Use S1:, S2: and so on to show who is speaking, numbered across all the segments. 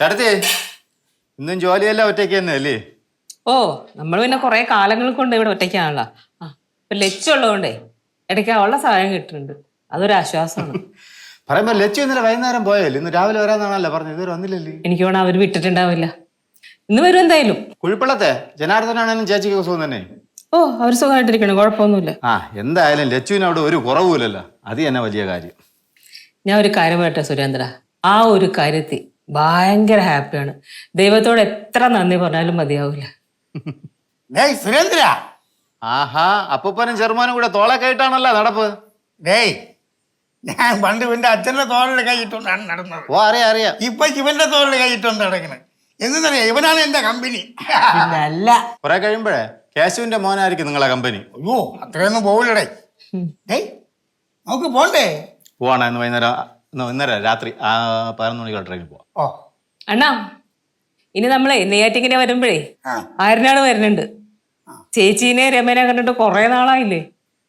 S1: ചേട്ടത്തി ഇന്നും ജോലിയെല്ലാം ഒറ്റയ്ക്ക് തന്നെ അല്ലേ?
S2: ഓ നമ്മൾ പിന്നെ കുറെ കാലങ്ങൾ കൊണ്ട് ഇവിടെ ഒറ്റയ്ക്കാണല്ലോ. ഇപ്പൊ ലച്ചുള്ളതുകൊണ്ടേ ഇടയ്ക്ക് അവളുടെ സഹായം കിട്ടുന്നുണ്ട്, അതൊരു ആശ്വാസമാണ്.
S1: പറയുമ്പോ ലച്ചു ഇന്നലെ വൈകുന്നേരം പോയല്ലേ? ഇന്ന് രാവിലെ വരാന്നാണല്ലോ പറഞ്ഞത്, ഇതുവരെ വന്നില്ലല്ലേ?
S2: എനിക്ക് വേണം അവര് വിട്ടിട്ടുണ്ടാവില്ല, ഇന്ന് വരും എന്തായാലും.
S1: കുഴിപ്പള്ളത്തെ ജനാർദ്ദനാണെങ്കിലും ചേച്ചിക്ക് സുഖം തന്നെ?
S2: ഓ അവർ സുഖമായിട്ടിരിക്കണം, കുഴപ്പമൊന്നുമില്ല.
S1: എന്തായാലും ലച്ചുവിന് അവിടെ ഒരു കുറവുമില്ലല്ലോ, അത് തന്നെ വലിയ കാര്യം.
S2: ഞാൻ ഒരു കാര്യം പറയട്ടെ സുരേന്ദ്ര, ആ ഒരു കാര്യത്തിൽ ഭയങ്കര ഹാപ്പിയാണ്. ദൈവത്തോട് എത്ര നന്ദി പറഞ്ഞാലും മതിയാവില്ല.
S3: സുരേന്ദ്ര,
S1: ആഹാ, അപ്പൂപ്പനും ചെറുമാനും കൂടെ തോളെ കയറ്റാണല്ലോ നടപ്പ്.
S3: ഞാൻ പണ്ട് ഇവന്റെ അച്ഛന്റെ തോളിൽ കൈയിട്ടുകൊണ്ടാണ് നടന്നത്.
S1: ഓ അറിയാം.
S3: ഇപ്പൊ ഇവന്റെ തോളിൽ കൈയിട്ടുണ്ട് നടക്കണത്. എന്തെന്നറിയാം, ഇവനാണ് എന്റെ കമ്പനി.
S4: അല്ല,
S1: കുറെ കഴിയുമ്പോഴേ കേശുവിന്റെ മോനായിരിക്കും നിങ്ങളെ കമ്പനി.
S3: അയ്യോ, അത്രയൊന്നും പോവില്ലടേ. നമുക്ക് പോണ്ടേ?
S1: പോവാണ് ഇന്ന് വൈകുന്നേരം, ഇന്നലെ രാത്രി 11 മണിക്കുള്ള ട്രെയിനിൽ പോവാം.
S3: ഓ
S2: അണ്ണാ, ഇനി നമ്മളെ നെയ്യാറ്റിങ്ങനെ വരുമ്പോഴേ ആരനാണ് വരുന്നുണ്ട്. ചേച്ചീനെ രമേനെ കണ്ടിട്ട് കൊറേ നാളായില്ലേ?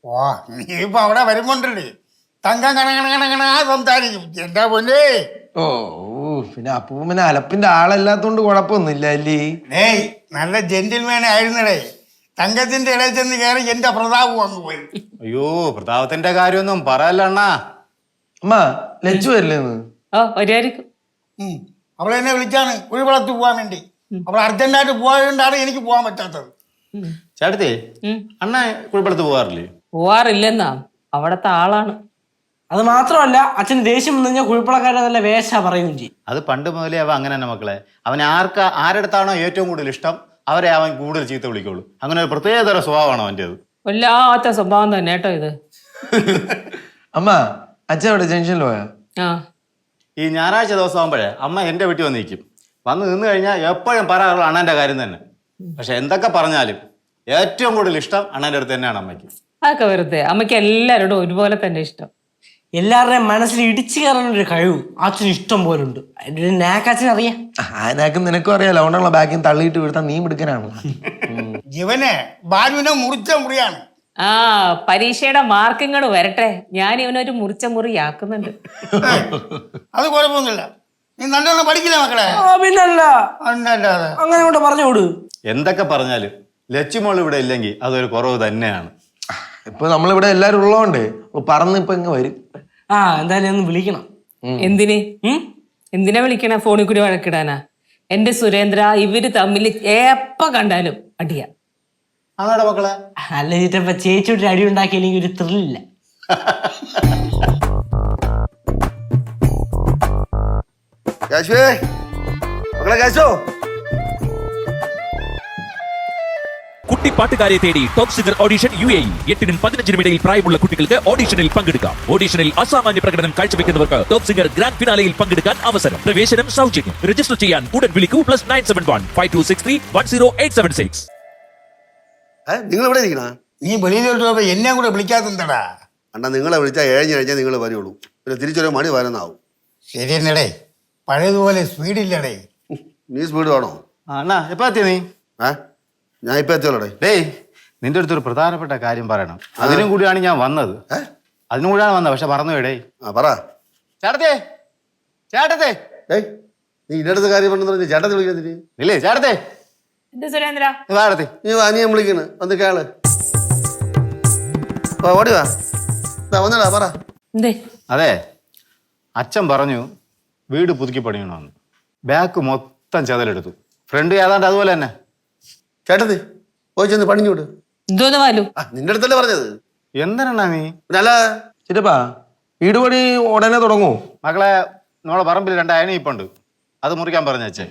S3: ഓ, നീ ഇപ്പൊ അവിടെ വരുമ്പോണ്ടല്ലേ തങ്കം കണകണകണ സംസാരിക്കും. എന്താ പൊന്നേ.
S4: ഓ പിന്നെ അപ്പൂമ്മനെ അലപ്പിന്റെ ആളല്ലാത്തോണ്ട് കുഴപ്പമൊന്നുമില്ല അല്ലേ?
S3: നല്ല ജെന്റിൽമാൻ ആയിരുന്നടേ. തങ്കത്തിന്റെ ഇടയിൽ ചെന്ന് കയറി എന്റെ പ്രതാപ് വന്നു പോയി.
S1: അയ്യോ, പ്രതാപത്തിന്റെ കാര്യമൊന്നും പറയല്ല അണ്ണാ.
S4: അമ്മ ലച്ചു വരില്ലേന്ന്?
S2: ഓ വരുമായിരിക്കും.
S3: അവളെന്നെ വിളിച്ചാണ് കുഴിവളത്ത് പോവാൻ വേണ്ടി. അവൾ അർജന്റായിട്ട് പോയതുകൊണ്ടാണ് എനിക്ക് പോകാൻ പറ്റാത്തത്.
S1: ചേട്ടത്തി, അണ്ണ കുഴിപ്പള്ളത്ത് പോവാറില്ലേ?
S2: പോവാറില്ലെന്നാ, അവിടത്തെ ആളാണ്.
S5: അത് മാത്രമല്ല, അച്ഛന് ദേഷ്യം വന്നു കഴിഞ്ഞാൽ കുഴിപ്പളക്കാരെ നല്ല വേഷ പറയുകയും ചെയ്യും.
S1: അത് പണ്ട് മുതലേ അവൻ അങ്ങനെ തന്നെ മക്കളെ. അവൻ ആരടുത്താണോ ഏറ്റവും കൂടുതൽ ഇഷ്ടം അവരെ അവൻ കൂടുതൽ ചീത്ത വിളിക്കുള്ളൂ. അങ്ങനെ ഒരു പ്രത്യേകതര സ്വഭാവമാണ് അവൻ്റെത്.
S2: വല്ലാത്ത സ്വഭാവം തന്നെ കേട്ടോ ഇത്.
S4: അമ്മ അച്ഛൻ എവിടെ? ജംഗ്ഷനിൽ പോയാ?
S1: ഈ ഞായറാഴ്ച ദിവസം ആകുമ്പോഴേ അമ്മ എൻ്റെ വീട്ടിൽ വന്ന് നിൽക്കും. വന്ന് നിന്ന് കഴിഞ്ഞാൽ എപ്പോഴും പറയാറുള്ള അണ്ണൻ്റെ കാര്യം തന്നെ. പക്ഷെ എന്തൊക്കെ പറഞ്ഞാലും ഏറ്റവും കൂടുതൽ ഇഷ്ടം അണ്ണൻ്റെ അടുത്ത് തന്നെയാണ് അമ്മയ്ക്ക്. അതൊക്കെ
S2: വെറുതെ, അമ്മയ്ക്ക് എല്ലാവരോടും ഒരുപോലെ തന്നെ ഇഷ്ടം.
S5: എല്ലാവരുടെയും മനസ്സിൽ ഇടിച്ചു കയറാനൊരു കഴിവ് അച്ഛന് ഇഷ്ടം പോലെ ഉണ്ട്. അതിൻ്റെ ഒരു നാക്ക് അച്ഛനറിയാം.
S4: ആ നാക്കും നിനക്കും അറിയാലോ, അതുകൊണ്ടുള്ള ബാക്കിൽ തള്ളിയിട്ട് വീഴ്ത്താൻ നീ എടുക്കാനാണ്.
S3: ഇവനെ ബാലുവിനെ മുറിച്ച മുറിയാണ്.
S2: പരീക്ഷയുടെ മാർക്ക് ഇങ്ങോട്ട് വരട്ടെ, ഞാൻ ഇവനൊരു മുറിച്ച മുറിയാക്കുന്നുണ്ട്.
S3: അത് കുഴപ്പമൊന്നുമില്ല. നീ നല്ലോണം പഠിക്കില്ല മക്കളെ.
S5: പിന്നല്ല, അങ്ങനെ കൊണ്ട് പറഞ്ഞോട്.
S1: എന്തൊക്കെ പറഞ്ഞാലും ലച്ചുമോൾ ഇവിടെ ഇല്ലെങ്കിൽ അതൊരു കുറവ് തന്നെയാണ്.
S4: ഇപ്പൊ നമ്മളിവിടെ എല്ലാരും ഉള്ളതുകൊണ്ട് പറന്ന് ഇപ്പൊ ഇങ്ങ് വരും.
S5: എന്തായാലും ഒന്ന് വിളിക്കണം.
S2: എന്തിനാ വിളിക്കണ? ഫോണിൽ കൂടി വഴക്കിടാനാ? എന്റെ സുരേന്ദ്ര, ഇവര് തമ്മിൽ എപ്പ കണ്ടാലും അടിയാ.
S1: അതാടാ മക്കളെ.
S5: അല്ല ചേട്ടപ്പ ചേച്ചിയുടെ അടി ഉണ്ടാക്കിയില്ലെങ്കിൽ ഒരു ത്രില്ലില്ല.
S6: കുട്ടിപ്പാട്ടുകാരെ തേടി ടോപ്പ് സിംഗർ ഓഡിഷൻ UAE. 8-നും 15-നും ഇടയിൽ പ്രായമുള്ള കുട്ടികൾക്ക് ഓഡിഷനിൽ പങ്കെടുക്കാം. ഓഡിഷനിൽ അസാമാന്യ പ്രകടനം കാഴ്ചവെക്കുന്നവർക്ക് ടോപ്പ് സിംഗർ ഗ്രാൻഡ് ഫിനാലയിൽ പങ്കെടുക്കാൻ അവസരം. പ്രവേശനം സൗജന്യം. രജിസ്റ്റർ ചെയ്യാൻ ഉടൻ വിളിക്കൂ. +971 5263 10876.
S7: നിങ്ങൾ ഇവിടെ ഇരിക്കണ?
S3: നീ വെളിയിലോട്ട് പോയപ്പോ എന്നെ കൂടെ വിളിക്കാത്തടാ.
S7: അണ്ണാ, നിങ്ങളെ വിളിച്ചാൽ കഴിഞ്ഞാൽ നിങ്ങൾ വരുള്ളൂ. പിന്നെ തിരിച്ചൊരു മണി വരാനാവും.
S3: ശരി എന്നടേ, പഴയതുപോലെ സ്പീഡില്ലടേ.
S7: നീ സ്പീഡ് വേണോ?
S1: അണ്ണാ എപ്പോ എത്തിയ നീ?
S7: ഞാൻ ഇപ്പൊ എത്തിയോളടേ.
S1: നിന്റെ അടുത്തൊരു പ്രധാനപ്പെട്ട കാര്യം പറയണം. അതിനും കൂടിയാണ് ഞാൻ വന്നത്. അതിനും കൂടിയാണ് വന്നത്, പക്ഷെ മറന്നു പോയിടേ.
S7: പറ
S1: ചേട്ടത്തെ. ചേട്ടത്തെ
S7: നീ ഇന്റെ അടുത്ത് കാര്യം പറഞ്ഞ ചേട്ടത്തെ വിളിക്കത്തില്ലേ?
S1: ഇല്ലേ ചേട്ടത്തെ?
S2: സുരേന്ദ്ര
S7: നീ അനിയൻ വിളിക്കണ്, വന്ന് കേള്. ഓടി വാ, വന്നടാ പറ.
S1: അതെ, അച്ഛൻ പറഞ്ഞു വീട് പുതുക്കി പണിയണമെന്ന്. ബാക്ക് മൊത്തം ചതലെടുത്തു. ഫ്രണ്ട് ഏതാണ്ട് അതുപോലെ തന്നെ.
S7: ചേട്ടത്തി പോയി ചെന്ന് പണിഞ്ഞോട്. നിന്റെ അടുത്തല്ലേ പറഞ്ഞത്?
S1: എന്തിനാ നീ?
S7: അല്ല
S4: ചിറ്റപ്പാ, വീട് പണി ഉടനെ തുടങ്ങൂ.
S1: മക്കളെ, നമ്മളെ പറമ്പിൽ 2 അയണി ഇപ്പുണ്ട്, അത് മുറിക്കാൻ പറഞ്ഞു വെച്ചേ.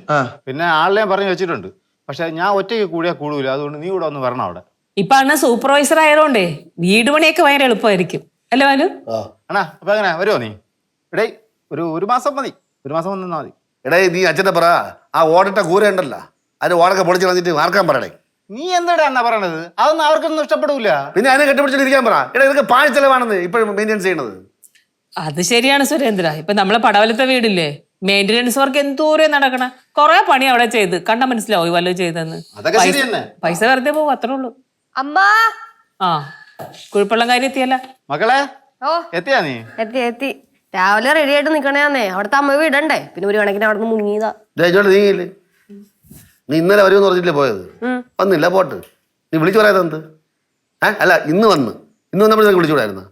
S1: പിന്നെ ആളിനെ പറഞ്ഞു വെച്ചിട്ടുണ്ട്. പക്ഷെ ഞാൻ ഒറ്റയ്ക്ക് കൂടിയാൽ കൂടൂല, അതുകൊണ്ട് നീ കൂടെ ഒന്ന് വരണം അവിടെ.
S2: ഇപ്പൊ അണ്ണ സൂപ്പർവൈസർ ആയതുകൊണ്ടേ വീട് പണിയൊക്കെ ഭയങ്കര എളുപ്പമായിരിക്കും അല്ലേ ബാലു?
S1: അണ്ണാ അപ്പൊ എങ്ങനെ വരുമോ നീ? ഇടേ ഒരു മാസം മതി, 1 മാസം വന്നാ മതി.
S7: എടേ, നീ അച്ഛൻ്റെ പറ, ആ ഓടിട്ട കൂര ഉണ്ടല്ലോ, അതിന് ഓടൊക്കെ പൊളിച്ച് കളഞ്ഞിട്ട് മാർക്കാൻ പറയണേ.
S1: നീ എന്താ അണ്ണ പറയണത്? അതൊന്നും അവർക്കൊന്നും ഇഷ്ടപ്പെടൂല.
S7: പിന്നെ അതിനെ കെട്ടിപ്പിടിച്ചിട്ട് ഇരിക്കാൻ പറ. എടാ, ഇതൊക്കെ പാഴ് ചെലവാണെന്ന് ഇപ്പോഴും മെയിൻറ്റെയിൻസ് ചെയ്യണത്.
S2: അത് ശരിയാണ് സുരേന്ദ്ര. ഇപ്പൊ നമ്മളെ പടവലത്തെ വീടില്ലേ, മെയിൻ്റെനൻസ് വർക്ക് എന്തോരം നടക്കണ. കൊറേ പണി അവിടെ ചെയ്ത് കണ്ടാ മനസ്സിലാവും വല്ലതും ചെയ്തെന്ന്. പൈസ വെറുതെ പോകും, അത്രേ ഉള്ളൂ.
S8: അമ്മാ,
S2: കുഴിപ്പള്ളം കാര്യം എത്തിയല്ല
S1: മക്കളെ? എത്തിയാ നീ?
S8: എത്തി. രാവിലെ റെഡി ആയിട്ട് നിക്കണേന്നേ. അവിടുത്തെ അമ്മ വിടണ്ടേ, പിന്നെ ഒരു കണക്കിന് അവിടെ നിന്ന് മുങ്ങിയതാ.
S7: ജയിച്ചോണ്ട് നീങ്ങില്ലേ? നീ ഇന്നലെ വരുമെന്ന് പറഞ്ഞില്ലേ പോയത്? വന്നില്ല, പോട്ട്. നീ വിളിച്ചു പറയാതെ എന്ത്? അല്ല, ഇന്ന് വന്നപ്പോൾ നിനക്ക് വിളിച്ചുകൂടായിരുന്നു?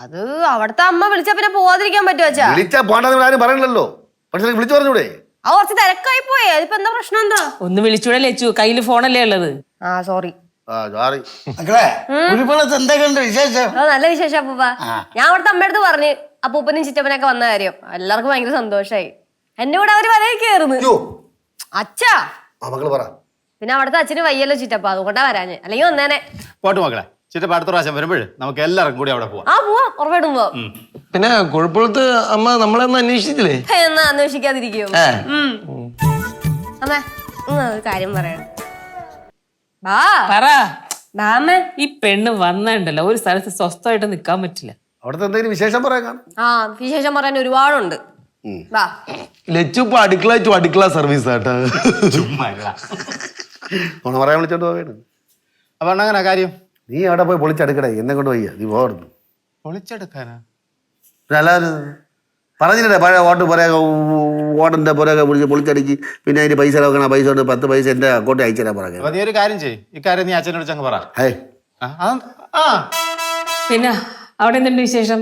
S8: അത് അവിടുത്തെ അമ്മ വിളിച്ചാ പിന്നെ പോവാതിരിക്കാൻ പറ്റുമോ അച്ഛാ?
S7: വിളിച്ചാ പോണ്ടെന്ന് ആരും പറയണല്ലോ. പക്ഷെ നിനക്ക് വിളിച്ചു പറഞ്ഞൂടെ?
S8: ആ കുറച്ച് തിരക്കായി പോയി. അതിപ്പോ എന്താ പ്രശ്നം? എന്താ
S2: ഒന്ന് വിളിച്ചൂടെ ലച്ചു, കയ്യിൽ ഫോണല്ലേ ഉള്ളത്.
S8: ആ സോറി.
S7: ജാറി.
S3: മക്കളെ കുഴിപ്പള്ളത്ത് എന്തൊക്കെയുണ്ട് വിശേഷം?
S8: നല്ല വിശേഷം അപ്പൂപ്പ. ഞാൻ അവിടുത്തെ അമ്മയുടെ അടുത്ത് പറഞ്ഞു അപ്പൂപ്പനും ചിറ്റപ്പനൊക്കെ വന്ന കാര്യം. എല്ലാവർക്കും ഭയങ്കര സന്തോഷായി. എന്റെ കൂടെ അവര് വലയിൽ കയറുന്നു. അച്ഛാ,
S7: മക്കള് പറ.
S8: പിന്നെ അവിടുത്തെ അച്ഛന് വയ്യല്ലോ ചിറ്റപ്പ, അതുകൊണ്ടാ വരാഞ്ഞ്. അല്ലെങ്കിൽ വന്നേനെ.
S1: പോട്ട് മക്കളെ, ചിറ്റപ്പ അടുത്ത പ്രാവശ്യം വരുമ്പോൾ നമുക്ക് എല്ലാവർക്കും കൂടി അവിടെ പോവാം.
S8: ആ പോവാം, ഉറപ്പായിട്ടും പോവാം.
S4: പിന്നെ കുഴപ്പമുള്ളത് അമ്മ നമ്മളൊന്നും അന്വേഷിച്ചില്ലേ?
S8: എന്നാ അന്വേഷിക്കാതിരിക്കോ? അമ്മേ ഒരു കാര്യം പറയണം. ബാ
S2: പറ.
S8: ബാമ്മേ.
S2: ഈ പെണ്ണ് വന്നിട്ടുണ്ടല്ലോ, ഒരു സ്ഥലത്ത് സ്വസ്ഥമായിട്ട് നിക്കാൻ പറ്റില്ല.
S7: അവിടുത്തെ എന്തെങ്കിലും വിശേഷം പറയാൻ?
S8: ആ വിശേഷം പറയാൻ ഒരുപാടുണ്ട്. വാ.
S4: ലച്ചു ഇപ്പൊ അടുക്കള ടു അടുക്കള സർവീസ് ആട്ടോ.
S7: പറയാൻ വിളിച്ചോണ്ട് പോവുകയാണ്.
S1: അപ്പൊ അങ്ങനെ കാര്യം
S7: നീ അവിടെ പോയി പൊളിച്ചെടുക്കടേ, എന്നെ കൊണ്ട് വയ്യ. നീ പോകരുത്.
S1: പൊളിച്ചെടുക്കാനാ?
S7: അല്ലാതെ പറഞ്ഞില്ലേ പഴയ ഓട്ടിന്റെ പുറകെ പൊളിച്ചടുക്കി, പിന്നെ അതിന് പൈസ വെക്കണം. പൈസ കൊണ്ട് 10 പൈസ എന്റെ അക്കൗണ്ടിൽ അയച്ചു തരാൻ പറയാം.
S1: അപ്പൊ നീ ഒരു കാര്യം ചെയ്യ്, ഇക്കാര്യം നീ അച്ഛനോട് ചങ്ങ് പറ.
S2: പിന്നെ അവിടെ എന്തുണ്ട് വിശേഷം?